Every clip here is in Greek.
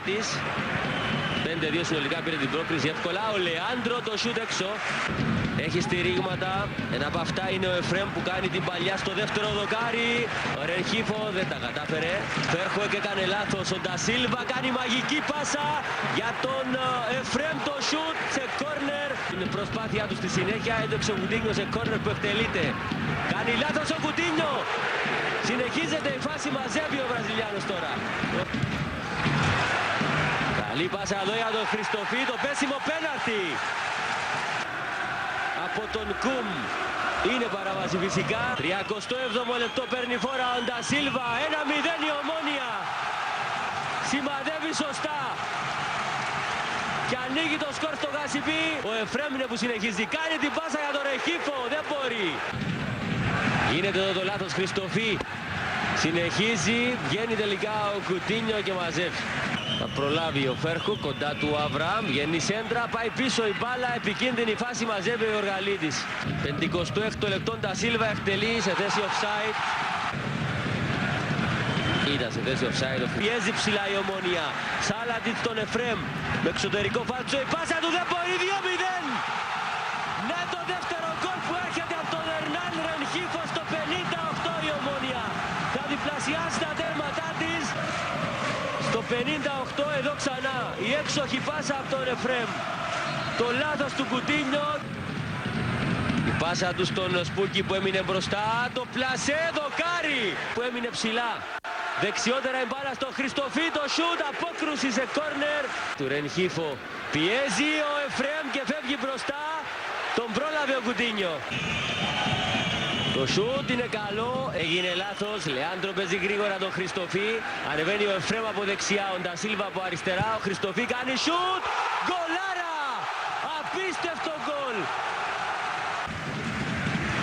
της. 5-2 συνολικά πήρε την πρόκριση εύκολα. Ο Λεάντρο το σούτ έξω. Έχει στηρίγματα. Ένα από αυτά είναι ο Εφρέμ που κάνει την παλιά στο δεύτερο δοκάρι. Ο Ρενχίφο δεν τα κατάφερε. Φέρχο και έκανε λάθος. Ο Ντασίλβα κάνει μαγική πάσα για τον Εφρέμ το σούτ σε κόρνερ. Είναι προσπάθειά του στη συνέχεια. Έντοξε ο Κουτίνιο σε κόρνερ που εκτελείται. Κάνει λάθος ο Κουτίνιο. Συνεχίζεται η φάση, μαζεύει ο Βραζιλιάνος τώρα. Καλή πάσα εδώ για τον Χριστοφή, το πέσιμο πέναρτι από τον Κουμ. Είναι παραβάση φυσικά. 37ο λεπτό παίρνει φόρα ο Ντασίλβα. 1-0 η Ομόνοια. Σημαδεύει σωστά. Και ανοίγει το σκορ στο Γασιπί. Ο Εφρέμ είναι που συνεχίζει. Κάνει την πάσα για τον Ρεχίφο. Δεν μπορεί. Γίνεται εδώ το λάθος Χριστοφή. Συνεχίζει. Βγαίνει τελικά ο Κουτίνιο και μαζεύει. Θα προλάβει ο Φέρχο, κοντά του Αβραάμ, βγαίνει σέντρα, πάει πίσω η μπάλα, επικίνδυνη φάση, μαζεύει ο Οργαλίδης. 56ο λεπτό Ντασίλβα εκτελεί σε θέση offside. Ήταν σε θέση offside, πιέζει ψηλά η Ομόνοια. Σάλαντιτ τον Εφρέμ, με εξωτερικό φάλτσο, η πάσα του δεν μπορεί, 2-0. Ναι, το δεύτερο γκολ που έρχεται από τον Ερνάν Ρενχίφο στο 58 η Ομόνοια. Θα διπλασιάσει τα τέρματά της. Το 58 εδώ ξανά, η έξοχη πάσα από τον Εφρέμ. Το λάθος του Κουτίνιο. Η πάσα του στον Σπούκι που έμεινε μπροστά. Το πλασέ, δοκάρι που έμεινε ψηλά. Δεξιότερα η μπάλα στο Χριστοφή, το σούτ, απόκρουση σε κόρνερ. Του Ρενχίφο πιέζει ο Εφρέμ και φεύγει μπροστά. Τον πρόλαβε ο Κουτίνιο. Το σούτ είναι καλό, έγινε λάθος. Λεάντρο παίζει γρήγορα τον Χριστοφή. Ανεβαίνει ο Εφρέμ από δεξιά, ο Ντασίλβα από αριστερά. Ο Χριστοφή κάνει σούτ. Γκολάρα! Απίστευτο γκολ!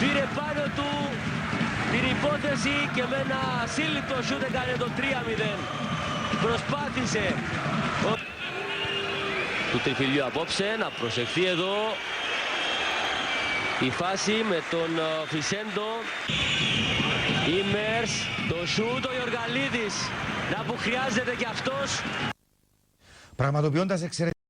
Πήρε πάνω του την υπόθεση και με ένα ασύλληπτο σούτ έκανε το 3-0. Προσπάθησε του τριφυλιού απόψε να προσεχθεί εδώ. Η φάση με τον Φισέντο, Ήμερς, το σούτ, ο Ιοργαλίδης, να που χρειάζεται κι αυτός. Πραγματοποιώντας εξαιρετικά.